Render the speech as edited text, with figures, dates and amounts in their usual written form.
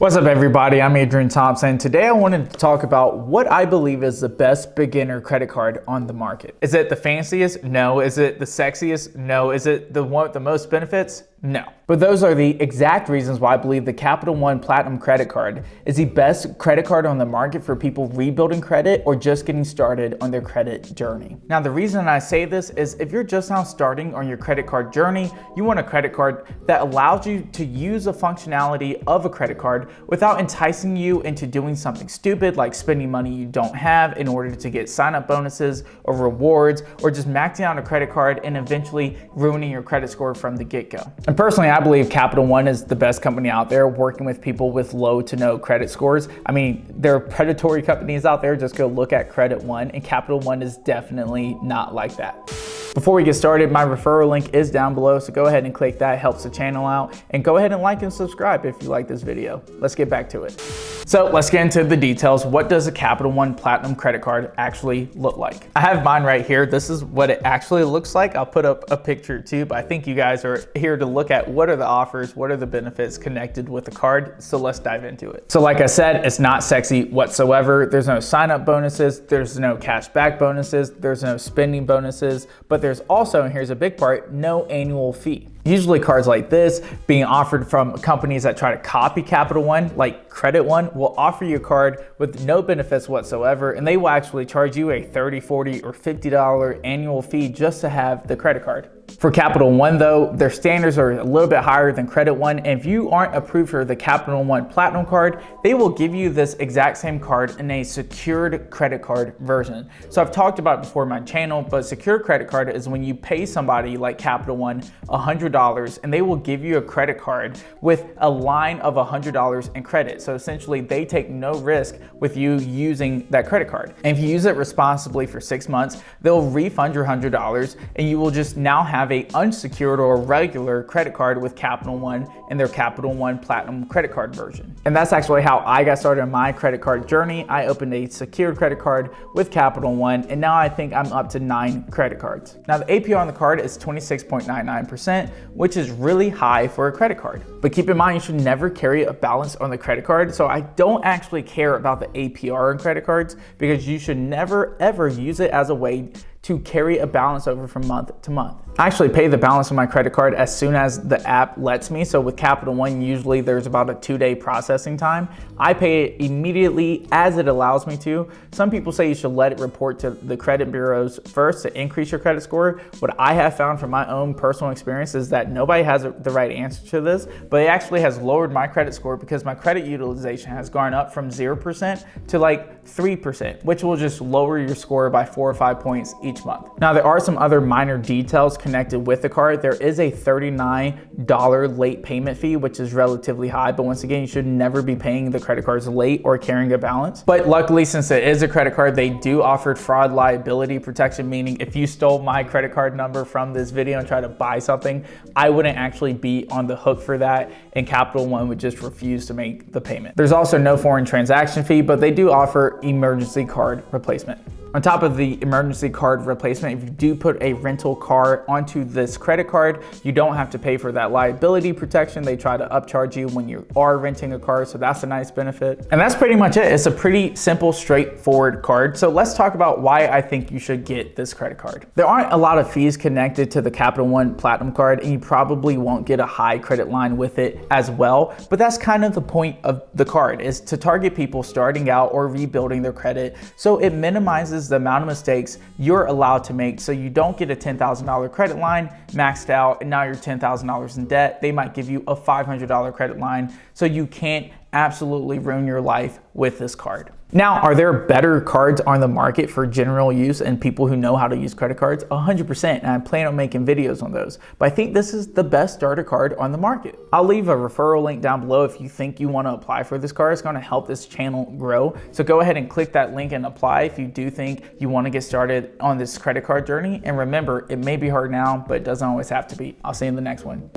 What's up everybody, I'm Adrian Thompson. Today I wanted to talk about what I believe is the best beginner credit card on the market. Is it the fanciest? No. Is it the sexiest? No. Is it the one with the most benefits? No. But those are the exact reasons why I believe the Capital One Platinum credit card is the best credit card on the market for people rebuilding credit or just getting started on their credit journey. Now the reason I say this is if you're just now starting on your credit card journey, you want a credit card that allows you to use the functionality of a credit card without enticing you into doing something stupid like spending money you don't have in order to get sign-up bonuses or rewards, or just maxing out a credit card and eventually ruining your credit score from the get-go. And personally, I believe Capital One is the best company out there working with people with low to no credit scores. I mean, there are predatory companies out there, just go look at Credit One, and Capital One is definitely not like that. Before we get started, my referral link is down below, so go ahead and click that, it helps the channel out, and go ahead and like and subscribe if you like this video. Let's get back to it. So let's get into the details. What does a Capital One Platinum credit card actually look like? I have mine right here. This is what it actually looks like. I'll put up a picture too, but I think you guys are here to look at what are the offers, what are the benefits connected with the card. So let's dive into it. So like I said, it's not sexy whatsoever. There's no sign-up bonuses, there's no cash back bonuses, there's no spending bonuses, but there's also, and here's a big part, no annual fee. Usually cards like this being offered from companies that try to copy Capital One, like Credit One, will offer you a card with no benefits whatsoever, and they will actually charge you a $30, $40, or $50 annual fee just to have the credit card. For Capital One though, their standards are a little bit higher than Credit One, and if you aren't approved for the Capital One Platinum card, they will give you this exact same card in a secured credit card version. So I've talked about it before on my channel, but secured credit card is when you pay somebody like Capital One $100 and they will give you a credit card with a line of $100 in credit. So essentially they take no risk with you using that credit card. And if you use it responsibly for 6 months, they'll refund your $100 and you will just now have a unsecured or regular credit card with Capital One and their Capital One Platinum credit card version. And that's actually how I got started on my credit card journey. I opened a secured credit card with Capital One, and now I think I'm up to 9 credit cards. Now the APR on the card is 26.99%, which is really high for a credit card. But keep in mind, you should never carry a balance on the credit card. So I don't actually care about the APR on credit cards because you should never ever use it as a way to carry a balance over from month to month. I actually pay the balance on my credit card as soon as the app lets me. So with Capital One, usually there's about a 2-day processing time. I pay it immediately as it allows me to. Some people say you should let it report to the credit bureaus first to increase your credit score. What I have found from my own personal experience is that nobody has the right answer to this, but it actually has lowered my credit score because my credit utilization has gone up from 0% to like 3%, which will just lower your score by 4 or 5 points each month. Now there are some other minor details connected with the card. There is a $39 late payment fee, which is relatively high, but once again, you should never be paying the credit cards late or carrying a balance. But luckily, since it is a credit card, they do offer fraud liability protection, meaning if you stole my credit card number from this video and try to buy something, I wouldn't actually be on the hook for that, and Capital One would just refuse to make the payment. There's also no foreign transaction fee, but they do offer emergency card replacement. On top of the emergency card replacement, if you do put a rental car onto this credit card, you don't have to pay for that liability protection. They try to upcharge you when you are renting a car, so that's a nice benefit. And that's pretty much it. It's a pretty simple, straightforward card. So let's talk about why I think you should get this credit card. There aren't a lot of fees connected to the Capital One Platinum card, and you probably won't get a high credit line with it as well. But that's kind of the point of the card, is to target people starting out or rebuilding their credit. So it minimizes the amount of mistakes you're allowed to make, so you don't get a $10,000 credit line maxed out and now you're $10,000 in debt. They might give you a $500 credit line, so you can't absolutely ruin your life with this card. Now, are there better cards on the market for general use and people who know how to use credit cards? 100%, and I plan on making videos on those. But I think this is the best starter card on the market. I'll leave a referral link down below if you think you want to apply for this card. It's going to help this channel grow. So go ahead and click that link and apply if you do think you want to get started on this credit card journey. And remember, it may be hard now, but it doesn't always have to be. I'll see you in the next one.